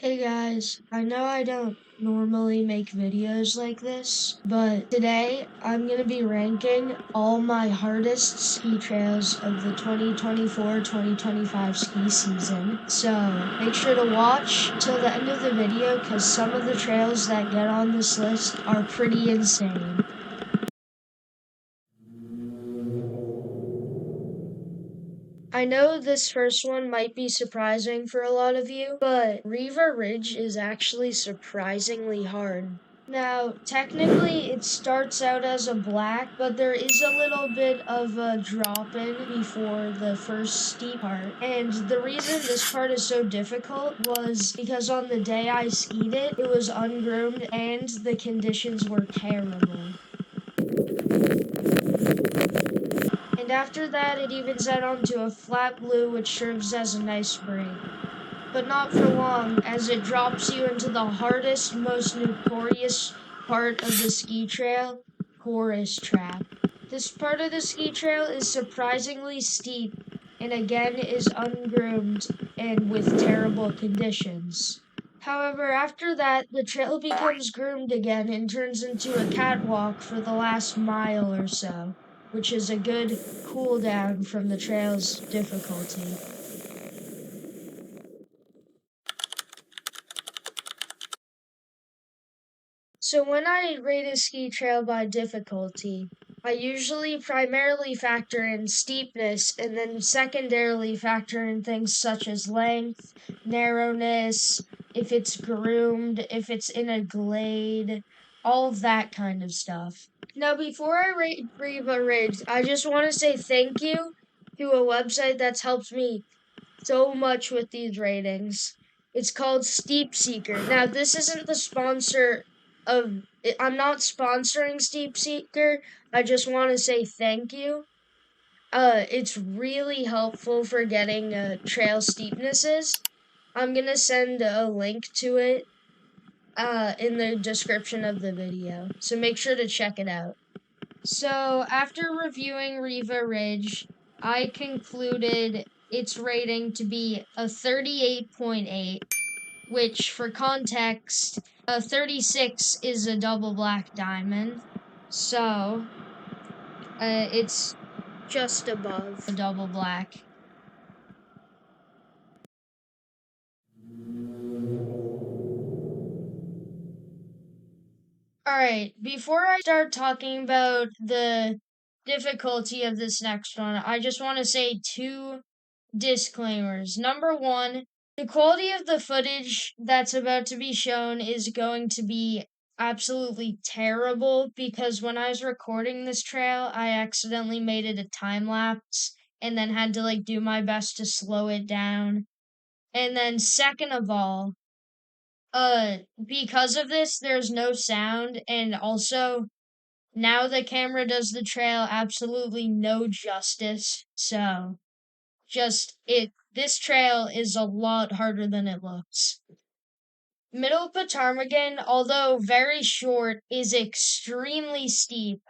Hey guys, I know I don't normally make videos like this, but today I'm going to be ranking all my hardest ski trails of the 2024-2025 ski season. So make sure to watch till the end of the video because some of the trails that get on this list are pretty insane. I know this first one might be surprising for a lot of you, but Riva Ridge is actually surprisingly hard. Now, technically, it starts out as a black, but there is a little bit of a drop in before the first steep part. And the reason this part is so difficult was because on the day I skied it, it was ungroomed and the conditions were terrible. And after that, it evens out onto a flat blue, which serves as a nice break. But not for long, as it drops you into the hardest, most notorious part of the ski trail, Chorus Trap. This part of the ski trail is surprisingly steep, and again is ungroomed and with terrible conditions. However, after that, the trail becomes groomed again and turns into a catwalk for the last mile or so, which is a good cool down from the trail's difficulty. So when I rate a ski trail by difficulty, I usually primarily factor in steepness and then secondarily factor in things such as length, narrowness, if it's groomed, if it's in a glade, all of that kind of stuff. Now, before I rate Riva Ridge, I just want to say thank you to a website that's helped me so much with these ratings. It's called Steep Seeker. Now, this isn't the sponsor of. I'm not sponsoring Steep Seeker. I just want to say thank you. It's really helpful for getting trail steepnesses. I'm gonna send a link to it in the description of the video, so make sure to check it out. So, after reviewing Riva Ridge, I concluded its rating to be a 38.8, which, for context, a 36 is a double black diamond. So, it's just above a double black. Alright, before I start talking about the difficulty of this next one, I just want to say two disclaimers. Number one, the quality of the footage that's about to be shown is going to be absolutely terrible because when I was recording this trail, I accidentally made it a time lapse and then had to do my best to slow it down. And then second of all, because of this, there's no sound, and also now the camera does the trail absolutely no justice. So this trail is a lot harder than it looks. Middle Ptarmigan, although very short, is extremely steep,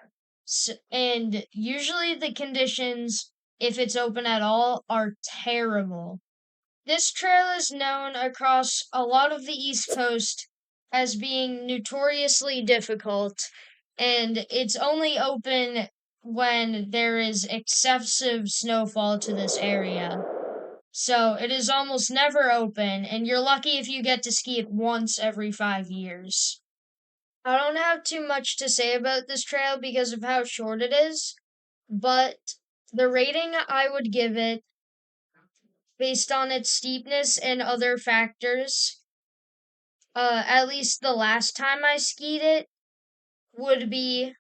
and usually the conditions, if it's open at all, are terrible. This trail is known across a lot of the East Coast as being notoriously difficult, and it's only open when there is excessive snowfall to this area. So it is almost never open, and you're lucky if you get to ski it once every 5 years. I don't have too much to say about this trail because of how short it is, but the rating I would give it, based on its steepness and other factors, at least the last time I skied it, would be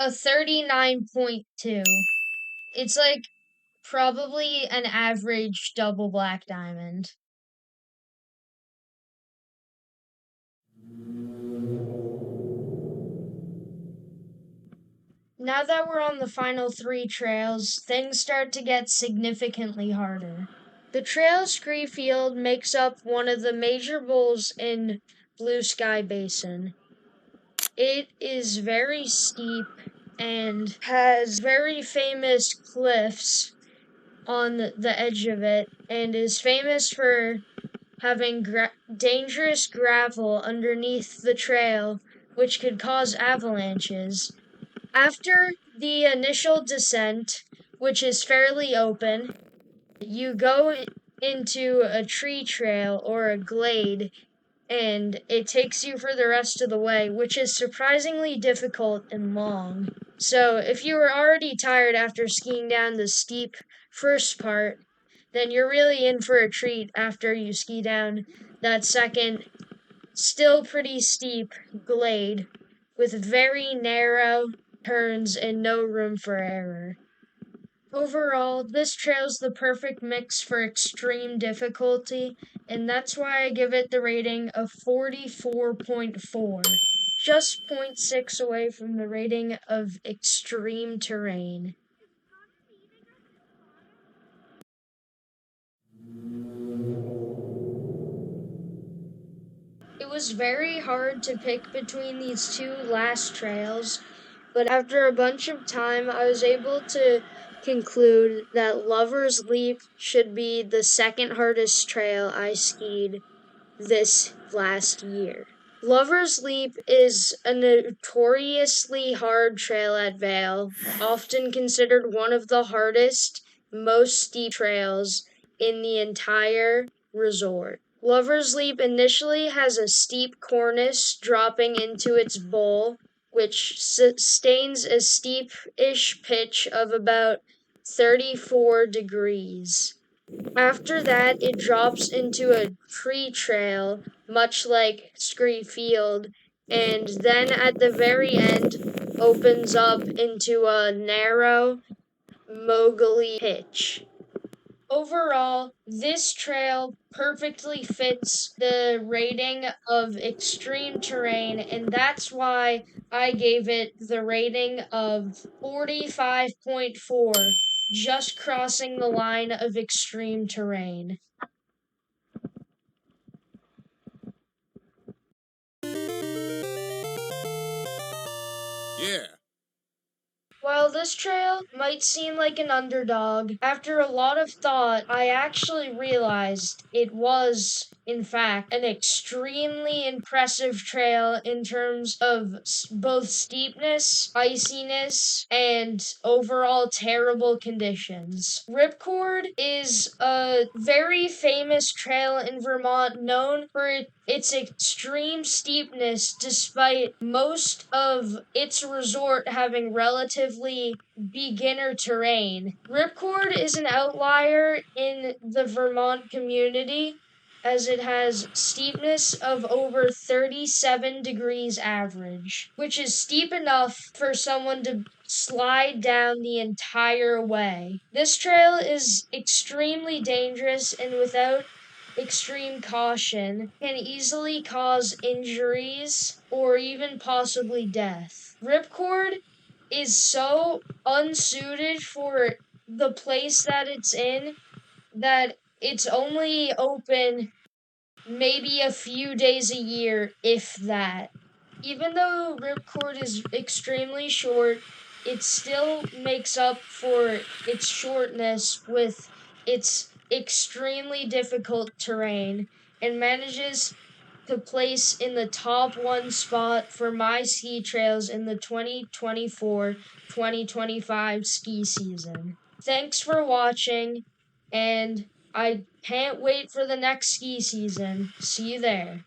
a 39.2. It's probably an average double black diamond. Now that we're on the final three trails, things start to get significantly harder. The trail scree field makes up one of the major bowls in Blue Sky Basin. It is very steep and has very famous cliffs on the edge of it and is famous for having dangerous gravel underneath the trail, which could cause avalanches. After the initial descent, which is fairly open, you go into a tree trail or a glade, and it takes you for the rest of the way, which is surprisingly difficult and long. So, if you were already tired after skiing down the steep first part, then you're really in for a treat after you ski down that second, still pretty steep glade with very narrow turns and no room for error. Overall, this trail's the perfect mix for extreme difficulty, and that's why I give it the rating of 44.4, just zero point 0.6 away from the rating of extreme terrain. It was very hard to pick between these two last trails, but after a bunch of time, I was able to conclude that Lover's Leap should be the second hardest trail I skied this last year. Lover's Leap is a notoriously hard trail at Vale, often considered one of the hardest, most steep trails in the entire resort. Lover's Leap initially has a steep cornice dropping into its bowl, which sustains a steep-ish pitch of about 34 degrees. After that, it drops into a tree trail, much like Scree Field, and then at the very end opens up into a narrow, moguly pitch. Overall, this trail perfectly fits the rating of extreme terrain, and that's why I gave it the rating of 45.4, just crossing the line of extreme terrain. Yeah. While this trail might seem like an underdog, after a lot of thought, I actually realized it was, in fact, an extremely impressive trail in terms of both steepness, iciness, and overall terrible conditions. Ripcord is a very famous trail in Vermont known for its extreme steepness despite most of its resort having relatively beginner terrain. Ripcord is an outlier in the Vermont community as it has steepness of over 37 degrees average, which is steep enough for someone to slide down the entire way. This trail is extremely dangerous and without extreme caution can easily cause injuries or even possibly death. Ripcord is so unsuited for the place that it's in that it's only open maybe a few days a year, if that. Even though Ripcord is extremely short, it still makes up for its shortness with its extremely difficult terrain and manages to place in the top one spot for my ski trails in the 2024-2025 ski season. Thanks for watching, and I can't wait for the next ski season. See you there.